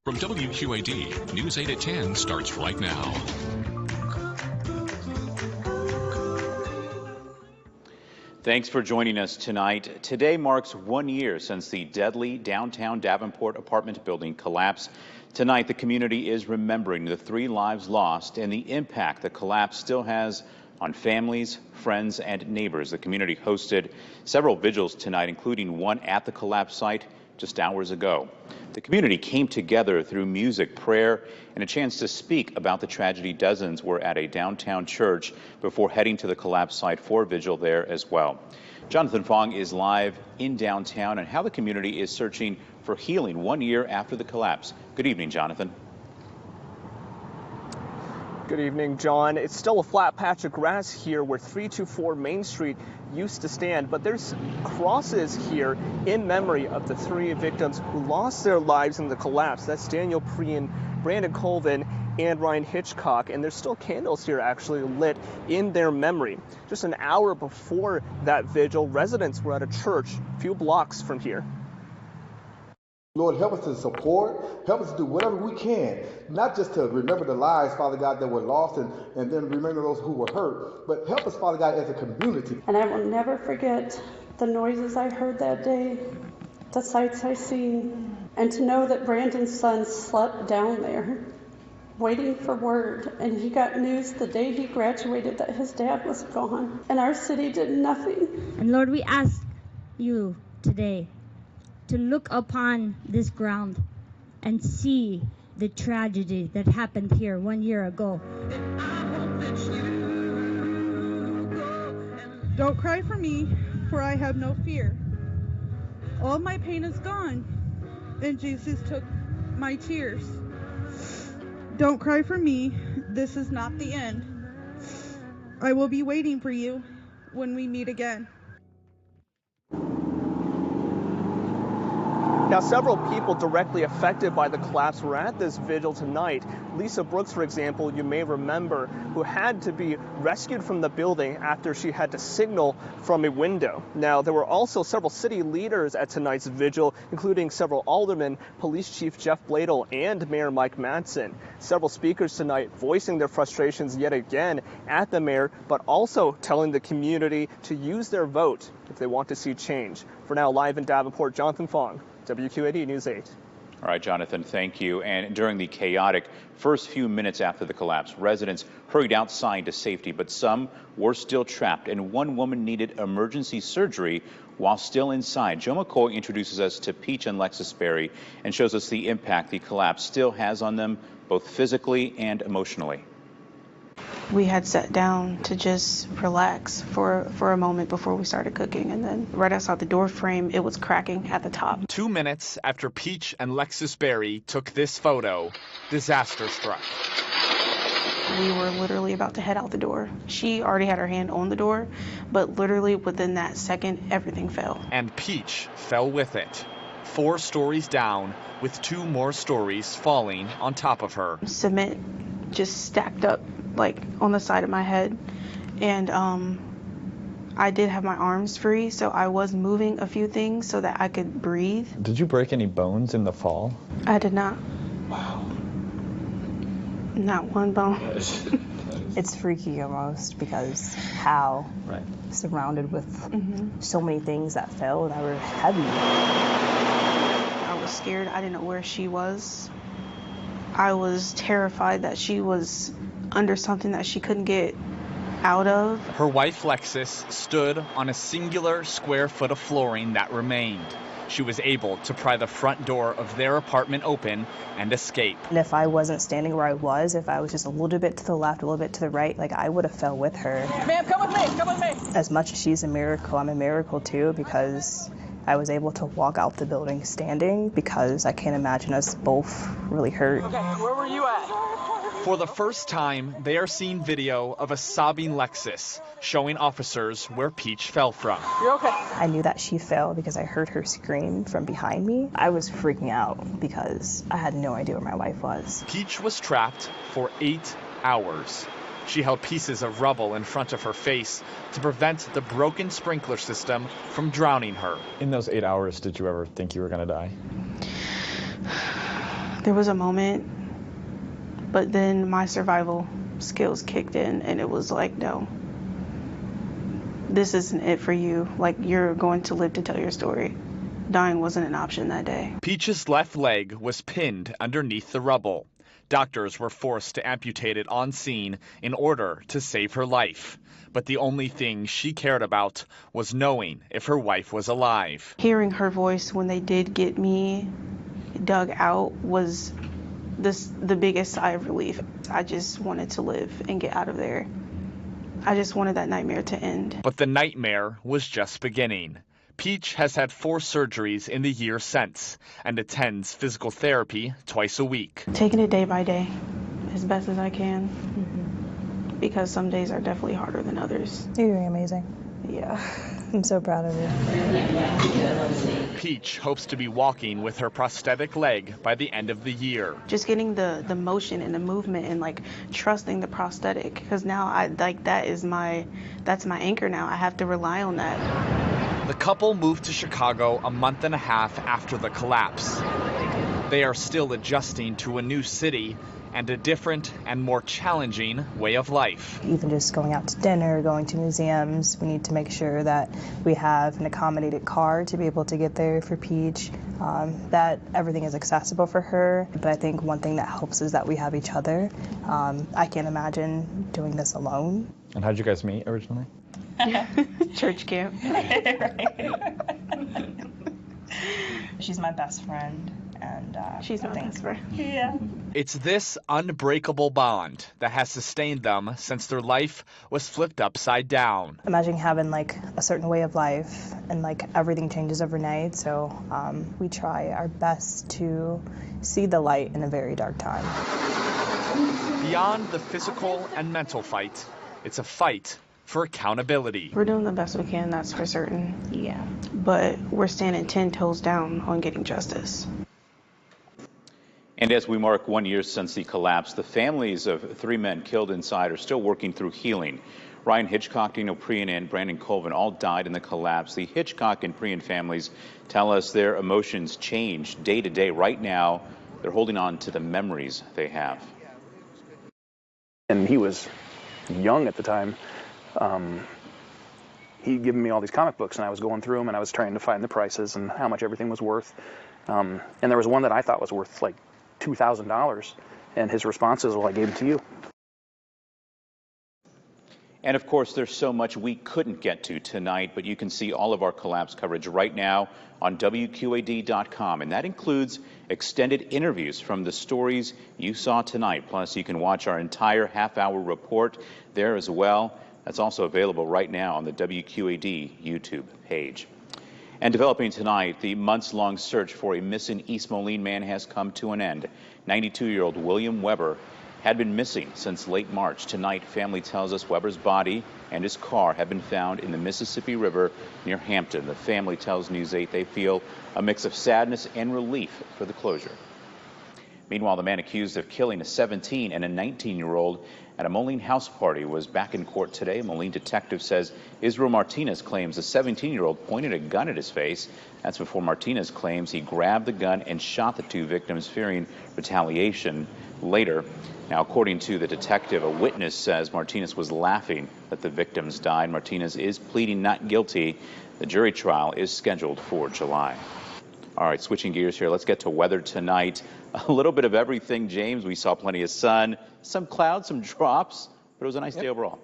From WQAD, News 8 at 10 starts right now. Thanks for joining us tonight. Today marks 1 year since the deadly downtown Davenport apartment building collapse. Tonight, the community is remembering the 3 lives lost and the impact the collapse still has on families, friends, and neighbors. The community hosted several vigils tonight, including one at the collapse site just hours ago. The community came together through music, prayer, and a chance to speak about the tragedy. Dozens were at a downtown church before heading to the collapse site for a vigil there as well. Jonathan Fong is live in downtown and how the community is searching for healing 1 year after the collapse. Good evening, Jonathan. Good evening, John. It's still a flat patch of grass here where 324 Main Street used to stand, but there's crosses here in memory of the 3 victims who lost their lives in the collapse. That's Daniel Preen, Brandon Colvin, and Ryan Hitchcock, and there's still candles here actually lit in their memory. Just an hour before that vigil, residents were at a church a few blocks from here. Lord, help us to support, help us to do whatever we can, not just to remember the lives, Father God, that were lost and then remember those who were hurt, but help us, Father God, as a community. And I will never forget the noises I heard that day, the sights I seen, and to know that Brandon's son slept down there, waiting for word, and he got news the day he graduated that his dad was gone, and our city did nothing. And Lord, we ask you today to look upon this ground and see the tragedy that happened here 1 year ago. Don't cry for me, for I have no fear. All my pain is gone, and Jesus took my tears. Don't cry for me, this is not the end. I will be waiting for you when we meet again. Now, several people directly affected by the collapse were at this vigil tonight. Lisa Brooks, for example, you may remember, who had to be rescued from the building after she had to signal from a window. Now, there were also several city leaders at tonight's vigil, including several aldermen, Police Chief Jeff Bladel, and Mayor Mike Madsen. Several speakers tonight voicing their frustrations yet again at the mayor, but also telling the community to use their vote if they want to see change. For now, live in Davenport, Jonathan Fong, WQAD News 8. All right, Jonathan, thank you. And during the chaotic first few minutes after the collapse, residents hurried outside to safety, but some were still trapped, and one woman needed emergency surgery while still inside. Joe McCoy introduces us to Peach and Lexus Berry and shows us the impact the collapse still has on them, both physically and emotionally. We had sat down to just relax for a moment before we started cooking, and then right outside the door frame, it was cracking at the top. 2 minutes after Peach and Lexus Berry took this photo, disaster struck. We were literally about to head out the door. She already had her hand on the door, but literally within that second, everything fell. And Peach fell with it. 4 stories down, with 2 more stories falling on top of her. Cement just stacked up like on the side of my head, and I did have my arms free, so I was moving a few things so that I could breathe. Did you break any bones in the fall? I did not. Wow. Not one bone. It's freaky almost because how surrounded with so many things that fell that were heavy. I was scared. I didn't know where she was. I was terrified that she was under something that she couldn't get out of. Her wife Lexus stood on a singular square foot of flooring that remained. She was able to pry the front door of their apartment open and escape. And if I wasn't standing where I was, if I was just a little bit to the left, a little bit to the right, like I would have fell with her. Ma'am, come with me, come with me. As much as she's a miracle, I'm a miracle too, because I was able to walk out the building standing, because I can't imagine us both really hurt. Okay, where were you at? For the first time, they are seeing video of a sobbing Lexus, showing officers where Peach fell from. You're okay. I knew that she fell because I heard her scream from behind me. I was freaking out because I had no idea where my wife was. Peach was trapped for 8 hours. She held pieces of rubble in front of her face to prevent the broken sprinkler system from drowning her. In those 8 hours, did you ever think you were going to die? There was a moment, but then my survival skills kicked in and it was like, no, this isn't it for you. Like, you're going to live to tell your story. Dying wasn't an option that day. Peach's left leg was pinned underneath the rubble. Doctors were forced to amputate it on scene in order to save her life. But the only thing she cared about was knowing if her wife was alive. Hearing her voice when they did get me dug out was the biggest sigh of relief. I just wanted to live and get out of there. I just wanted that nightmare to end. But the nightmare was just beginning. Peach has had 4 surgeries in the year since and attends physical therapy twice a week. Taking it day by day as best as I can, because some days are definitely harder than others. You're doing amazing. Yeah. I'm so proud of you. Peach hopes to be walking with her prosthetic leg by the end of the year. Just getting the motion and the movement and like trusting the prosthetic, because now that's my anchor now. I have to rely on that. The couple moved to Chicago a month and a half after the collapse. They are still adjusting to a new city and a different and more challenging way of life. Even just going out to dinner, going to museums, we need to make sure that we have an accommodated car to be able to get there for Peach, that everything is accessible for her. But I think one thing that helps is that we have each other. I can't imagine doing this alone. And how'd you guys meet originally? Church camp. She's my best friend. And she's my best friend. Yeah. It's this unbreakable bond that has sustained them since their life was flipped upside down. Imagine having like a certain way of life and like everything changes overnight. So we try our best to see the light in a very dark time. Beyond the physical and mental fight, it's a fight for accountability. We're doing the best we can, that's for certain. Yeah. But we're standing 10 toes down on getting justice. And as we mark 1 year since the collapse, the families of 3 men killed inside are still working through healing. Ryan Hitchcock, Dino Prian, and Brandon Colvin all died in the collapse. The Hitchcock and Prian families tell us their emotions change day to day. Right now, they're holding on to the memories they have. And he was young at the time. He'd given me all these comic books, and I was going through them, and I was trying to find the prices and how much everything was worth. And there was one that I thought was worth like $2,000, and his response is, well, I gave it to you. And of course, there's so much we couldn't get to tonight, but you can see all of our collapse coverage right now on WQAD.com. And that includes extended interviews from the stories you saw tonight. Plus, you can watch our entire half-hour report there as well. That's also available right now on the WQAD YouTube page. And developing tonight, the months-long search for a missing East Moline man has come to an end. 92-year-old William Weber had been missing since late March. Tonight, family tells us Weber's body and his car have been found in the Mississippi River near Hampton. The family tells News 8 they feel a mix of sadness and relief for the closure. Meanwhile, the man accused of killing a 17 and a 19-year-old at a Moline house party was back in court today. A Moline detective says Israel Martinez claims the 17-year-old pointed a gun at his face. That's before Martinez claims he grabbed the gun and shot the 2 victims, fearing retaliation later. Now, according to the detective, a witness says Martinez was laughing that the victims died. Martinez is pleading not guilty. The jury trial is scheduled for July. All right, switching gears here, let's get to weather tonight. A little bit of everything, James. We saw plenty of sun, some clouds, some drops, but it was a nice day overall.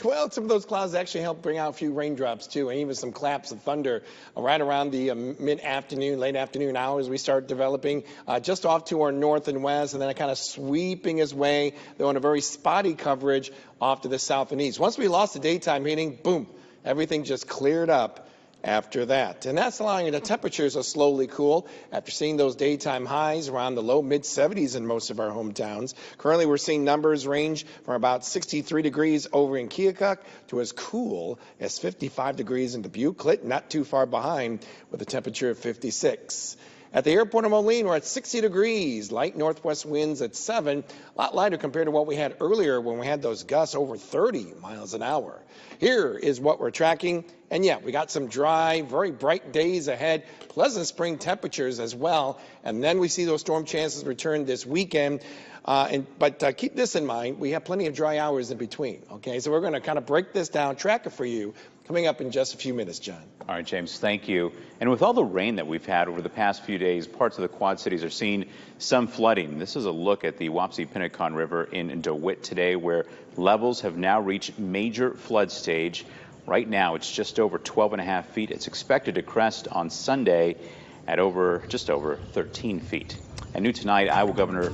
Well, some of those clouds actually helped bring out a few raindrops, too, and even some claps of thunder right around the mid-afternoon, late afternoon hours. We start developing just off to our north and west, and then kind of sweeping his way, though on a very spotty coverage, off to the south and east. Once we lost the daytime heating, boom, everything just cleared up after that. And that's allowing the temperatures to slowly cool after seeing those daytime highs around the low mid 70s in most of our hometowns. Currently, we're seeing numbers range from about 63 degrees over in Keokuk to as cool as 55 degrees in Dubuque, Clinton, not too far behind with a temperature of 56. At the airport of Moline, we're at 60 degrees, light northwest winds at 7, a lot lighter compared to what we had earlier when we had those gusts over 30 miles an hour. Here is what we're tracking. And yeah, we got some dry, very bright days ahead, pleasant spring temperatures as well. And then we see those storm chances return this weekend. But keep this in mind, we have plenty of dry hours in between. Okay, so we're going to kind of break this down, track it for you, coming up in just a few minutes, John. All right, James, thank you. And with all the rain that we've had over the past few days, parts of the Quad Cities are seeing some flooding. This is a look at the Wapsie-Pinnacon River in DeWitt today, where levels have now reached major flood stage. Right now, it's just over 12.5 feet. It's expected to crest on Sunday at just over 13 feet. And new tonight, Iowa Governor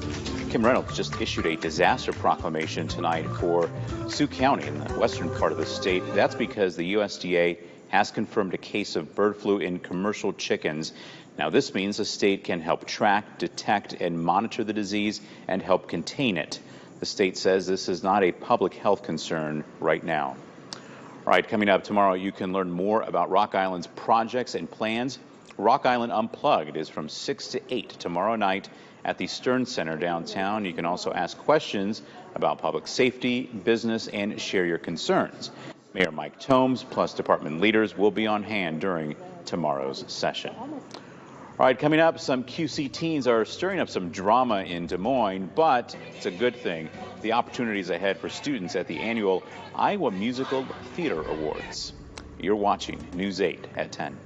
Kim Reynolds just issued a disaster proclamation tonight for Sioux County in the western part of the state. That's because the USDA has confirmed a case of bird flu in commercial chickens. Now, this means the state can help track, detect, and monitor the disease and help contain it. The state says this is not a public health concern right now. All right, coming up tomorrow, you can learn more about Rock Island's projects and plans. Rock Island Unplugged is from 6 to 8 tomorrow night at the Stern Center downtown. You can also ask questions about public safety, business, and share your concerns. Mayor Mike Tomes plus department leaders will be on hand during tomorrow's session. All right, coming up, some QC teens are stirring up some drama in Des Moines, but it's a good thing. The opportunities ahead for students at the annual Iowa Musical Theater Awards. You're watching News 8 at 10.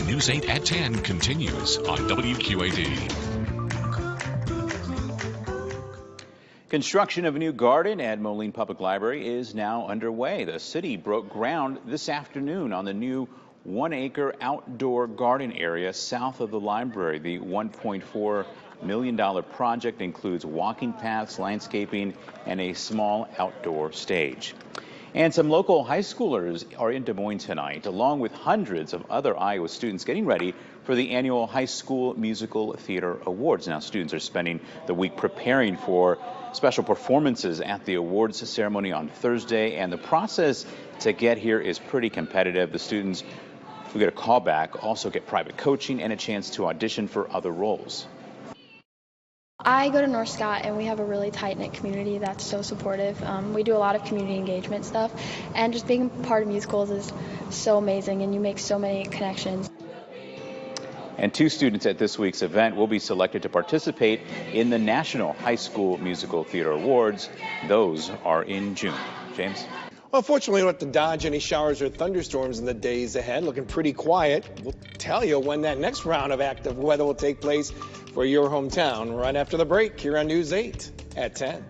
News 8 at 10 continues on WQAD. Construction of a new garden at Moline Public Library is now underway. The city broke ground this afternoon on the new 1-acre outdoor garden area south of the library. The $1.4 million project includes walking paths, landscaping, and a small outdoor stage. And some local high schoolers are in Des Moines tonight, along with hundreds of other Iowa students getting ready for the annual High School Musical Theater Awards. Now, students are spending the week preparing for special performances at the awards ceremony on Thursday, and the process to get here is pretty competitive. The students who get a call back also get private coaching and a chance to audition for other roles. I go to North Scott, and we have a really tight-knit community that's so supportive. We do a lot of community engagement stuff, and just being part of musicals is so amazing, and you make so many connections. And 2 students at this week's event will be selected to participate in the National High School Musical Theater Awards. Those are in June. James? Well, fortunately, we don't have to dodge any showers or thunderstorms in the days ahead. Looking pretty quiet. We'll tell you when that next round of active weather will take place for your hometown right after the break here on News 8 at 10.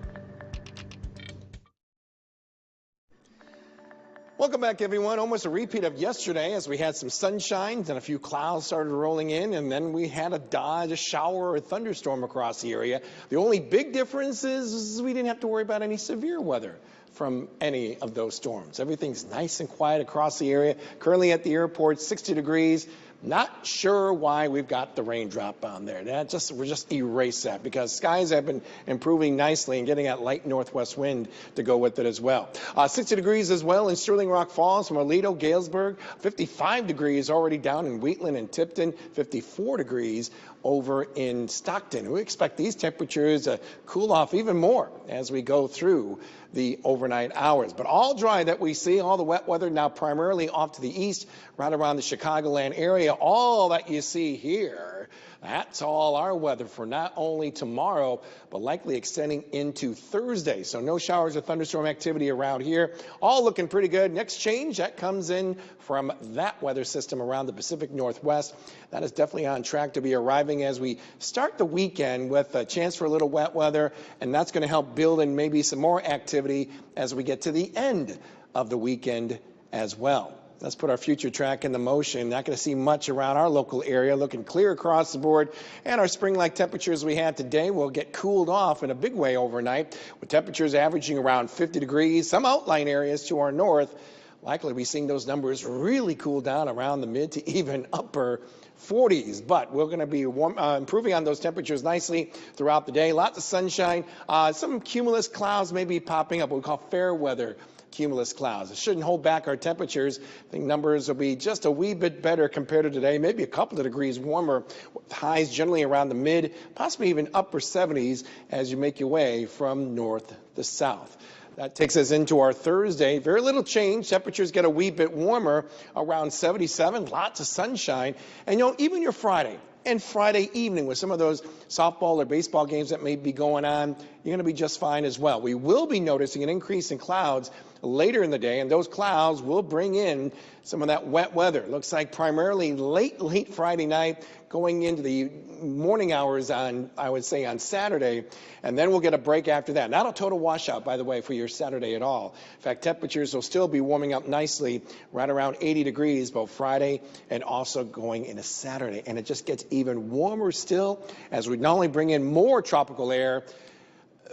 Welcome back, everyone. Almost a repeat of yesterday as we had some sunshine, then a few clouds started rolling in, and then we had a shower or thunderstorm across the area. The only big difference is we didn't have to worry about any severe weather from any of those storms. Everything's nice and quiet across the area. Currently at the airport, 60 degrees. Not sure why we've got the raindrop on there. We'll just erase that because skies have been improving nicely and getting that light northwest wind to go with it as well. 60 degrees as well in Sterling Rock Falls, Aledo, Galesburg. 55 degrees already down in Wheatland and Tipton. 54 degrees over in Stockton. We expect these temperatures to cool off even more as we go through the overnight hours. But all dry that we see, all the wet weather now primarily off to the east, right around the Chicagoland area. All that you see here, that's all our weather for not only tomorrow, but likely extending into Thursday. So no showers or thunderstorm activity around here. All looking pretty good. Next change, that comes in from that weather system around the Pacific Northwest. That is definitely on track to be arriving as we start the weekend with a chance for a little wet weather, and that's going to help build in maybe some more activity as we get to the end of the weekend as well. Let's put our future track into motion. Not going to see much around our local area. Looking clear across the board. And our spring-like temperatures we had today will get cooled off in a big way overnight, with temperatures averaging around 50 degrees. Some outlying areas to our north likely be seeing those numbers really cool down around the mid to even upper 40s, but we're going to be improving on those temperatures nicely throughout the day. Lots of sunshine. Some cumulus clouds may be popping up, what we call fair weather cumulus clouds. It shouldn't hold back our temperatures. I think numbers will be just a wee bit better compared to today, maybe a couple of degrees warmer, with highs generally around the mid, possibly even upper 70s as you make your way from north to south. That takes us into our Thursday. Very little change. Temperatures get a wee bit warmer, around 77, lots of sunshine. And even your Friday and Friday evening with some of those softball or baseball games that may be going on, you're going to be just fine as well. We will be noticing an increase in clouds later in the day, and those clouds will bring in some of that wet weather. Looks like primarily late Friday night, going into the morning hours on, I would say, on Saturday, and then we'll get a break after that. Not a total washout, by the way, for your Saturday at all. In fact, temperatures will still be warming up nicely, right around 80 degrees, both Friday and also going into Saturday. And it just gets even warmer still as we not only bring in more tropical air,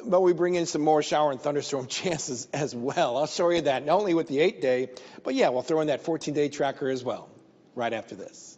but we bring in some more shower and thunderstorm chances as well. I'll show you that, not only with the 8-day, but yeah, we'll throw in that 14-day tracker as well, right after this.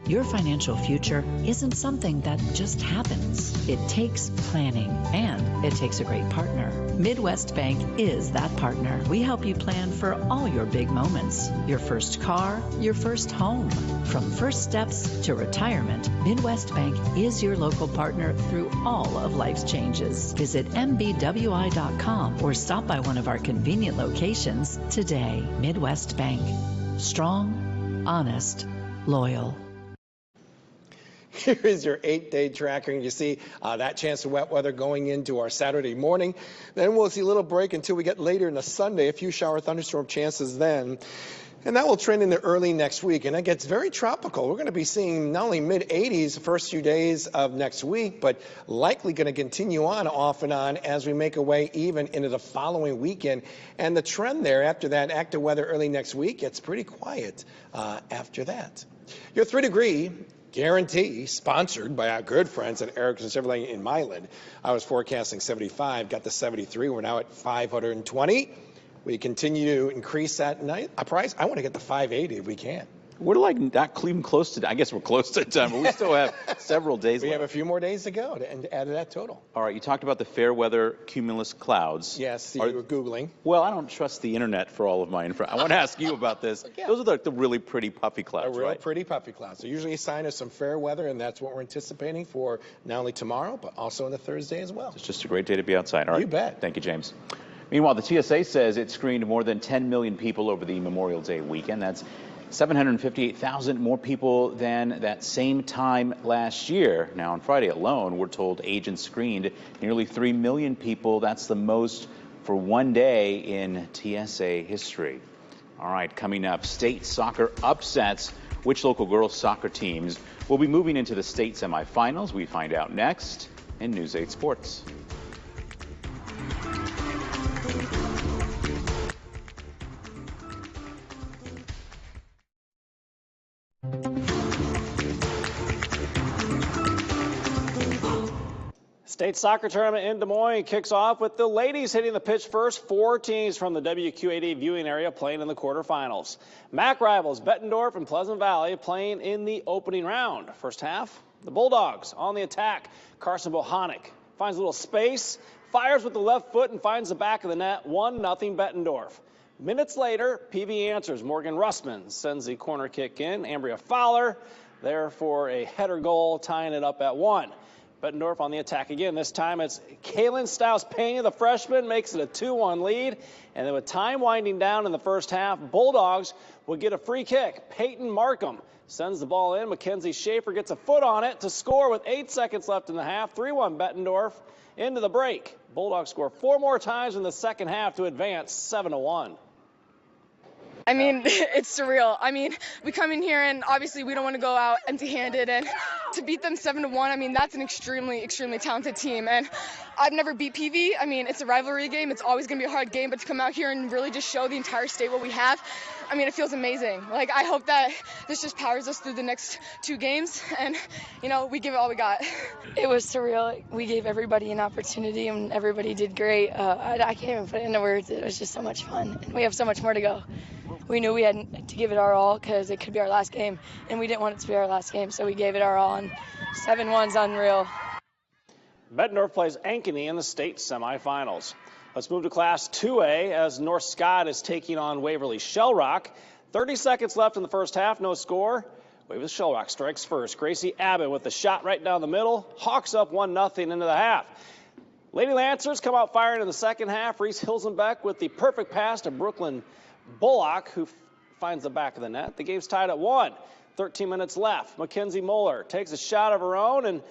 Your financial future isn't something that just happens. It takes planning, and it takes a great partner. Midwest Bank is that partner. We help you plan for all your big moments. Your first car, your first home. From first steps to retirement, Midwest Bank is your local partner through all of life's changes. Visit mbwi.com or stop by one of our convenient locations today. Midwest Bank. Strong, honest, loyal. Here is your 8-day tracker, and you see that chance of wet weather going into our Saturday morning. Then we'll see a little break until we get later in the Sunday, a few shower thunderstorm chances then. And that will trend into early next week, and it gets very tropical. We're going to be seeing not only mid-80s the first few days of next week, but likely going to continue on off and on as we make our way even into the following weekend. And the trend there after that active weather early next week gets pretty quiet after that. Your 3-degree guarantee, sponsored by our good friends at Erickson Chevrolet in Milan. I was forecasting 75, got to 73. We're now at 520. We continue to increase that price. I want to get to 580 if we can. We're like not even close to, I guess we're close to time, but we still have several days We left. have a few more days to go to add to that total. All right, you talked about the fair weather cumulus clouds. Yes, you were Googling. Well, I don't trust the internet for all of my info. I want to ask you about this. Yeah. Those are the really pretty puffy clouds, real right? Pretty puffy clouds. They're usually a sign of some fair weather, and that's what we're anticipating for not only tomorrow, but also on the Thursday as well. It's just a great day to be outside. All right. You bet. Thank you, James. Meanwhile, the TSA says it screened more than 10 million people over the Memorial Day weekend. That's 758,000 more people than that same time last year. Now, on Friday alone, we're told agents screened nearly 3 million people. That's the most for one day in TSA history. All right, coming up, state soccer upsets. Which local girls soccer teams will be moving into the state semifinals? We find out next in News 8 Sports. State soccer tournament in Des Moines kicks off with the ladies hitting the pitch first. 4 teams from the WQAD viewing area playing in the quarterfinals. MAC rivals Bettendorf and Pleasant Valley playing in the opening round. First half, the Bulldogs on the attack. Carson Bohanek finds a little space, fires with the left foot and finds the back of the net. 1-0 Bettendorf. Minutes later, PV answers. Morgan Russman sends the corner kick in. Ambria Fowler there for a header goal, tying it up at 1. Bettendorf on the attack again. This time it's Kaylin Staus-Pena, the freshman, makes it a 2-1 lead. And then with time winding down in the first half, Bulldogs will get a free kick. Peyton Markham sends the ball in. Mackenzie Schaefer gets a foot on it to score with 8 seconds left in the half. 3-1 Bettendorf into the break. Bulldogs score 4 more times in the second half to advance 7-1. I mean, it's surreal. I mean, we come in here and obviously we don't want to go out empty-handed, and to beat them 7-1, I mean, that's an extremely, extremely talented team. And I've never beat PV. I mean, it's a rivalry game. It's always going to be a hard game, but to come out here and really just show the entire state what we have, I mean, it feels amazing. Like, I hope that this just powers us through the next 2 games, and, you know, we give it all we got. It was surreal. We gave everybody an opportunity, and everybody did great. I can't even put it into words. It was just so much fun, and we have so much more to go. We knew we had to give it our all because it could be our last game, and we didn't want it to be our last game, so we gave it our all, and 7-1's unreal. Bettendorf plays Ankeny in the state semifinals. Let's move to Class 2A as North Scott is taking on Waverly Shell Rock. 30 seconds left in the first half, no score. Waverly Shell Rock strikes first. Gracie Abbott with the shot right down the middle. Hawks up 1-0 into the half. Lady Lancers come out firing in the second half. Reese Hilsenbeck with the perfect pass to Brooklyn Bullock, who finds the back of the net. The game's tied at 1. 13 minutes left. Mackenzie Moeller takes a shot of her own, and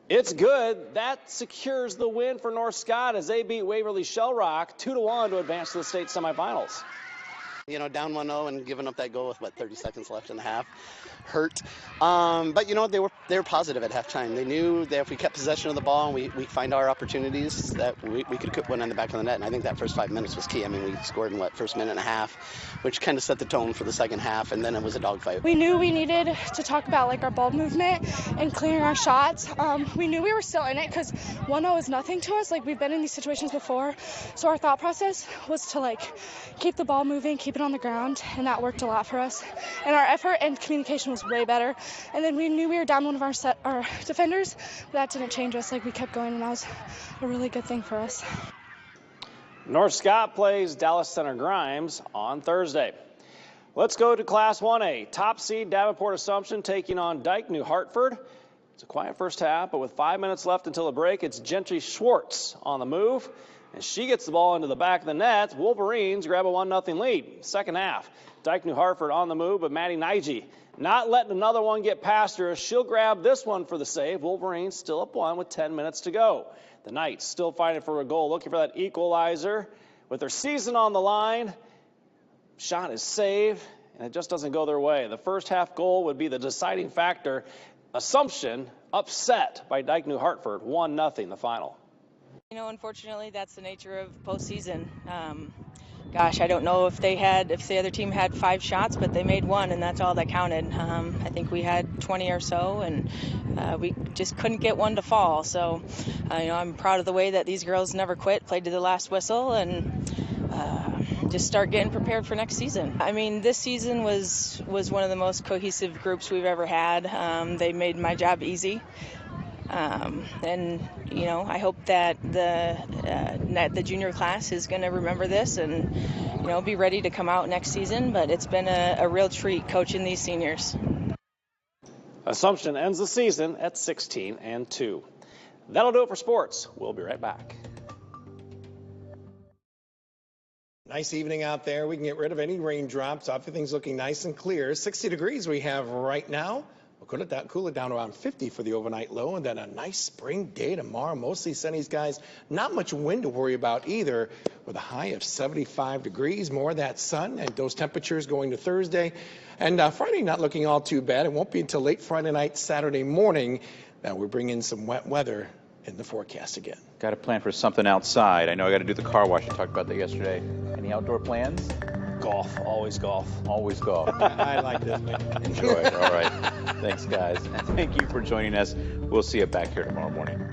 it's good. That secures the win for North Scott as they beat Waverly Shell Rock 2-1 to advance to the state semifinals. You know, down 1-0 and giving up that goal with, 30 seconds left in the half hurt. But, you know, they were positive at halftime. They knew that if we kept possession of the ball and we find our opportunities, that we could put one on the back of the net. And I think that first 5 minutes was key. I mean, we scored in, first minute and a half, which kind of set the tone for the second half, and then it was a dogfight. We knew we needed to talk about, our ball movement and clearing our shots. We knew we were still in it because 1-0 is nothing to us. We've been in these situations before. So our thought process was to, keep the ball moving, keep it on the ground, and that worked a lot for us. And our effort and communication was way better. And then we knew we were down one of our defenders, but that didn't change us. We kept going, and that was a really good thing for us. North Scott plays Dallas Center Grimes on Thursday. Let's go to Class 1A. Top seed Davenport Assumption taking on Dike New Hartford. It's a quiet first half, but with 5 minutes left until the break, it's Gentry Schwartz on the move. And she gets the ball into the back of the net. Wolverines grab a 1-0 lead. Second half, Dike New Hartford on the move, but Maddie Nige not letting another one get past her. She'll grab this one for the save. Wolverines still up 1 with 10 minutes to go. The Knights still fighting for a goal, looking for that equalizer. With their season on the line, shot is saved, and it just doesn't go their way. The first half goal would be the deciding factor. Assumption upset by Dike New Hartford, 1-0 the final. You know, unfortunately, that's the nature of postseason. Gosh, I don't know if the other team had 5 shots, but they made 1, and that's all that counted. I think we had 20 or so, and we just couldn't get one to fall. So, I'm proud of the way that these girls never quit, played to the last whistle, and just start getting prepared for next season. I mean, this season was one of the most cohesive groups we've ever had. They made my job easy. And I hope that the junior class is going to remember this and be ready to come out next season. But it's been a real treat coaching these seniors. Assumption ends the season at 16-2. That'll do it for sports. We'll be right back. Nice evening out there. We can get rid of any raindrops. Everything's looking nice and clear. 60 degrees we have right now. We'll cool it down around 50 for the overnight low, and then a nice spring day tomorrow. Mostly sunny skies. Not much wind to worry about either, with a high of 75 degrees. More of that sun and those temperatures going to Thursday. And Friday not looking all too bad. It won't be until late Friday night, Saturday morning that we bring in some wet weather in the forecast again. Got to plan for something outside. I know I got to do the car wash. I talked about that yesterday. Any outdoor plans? Golf. Always golf. Always golf. I like this, man. Enjoy it. All right. Thanks, guys. And thank you for joining us. We'll see you back here tomorrow morning.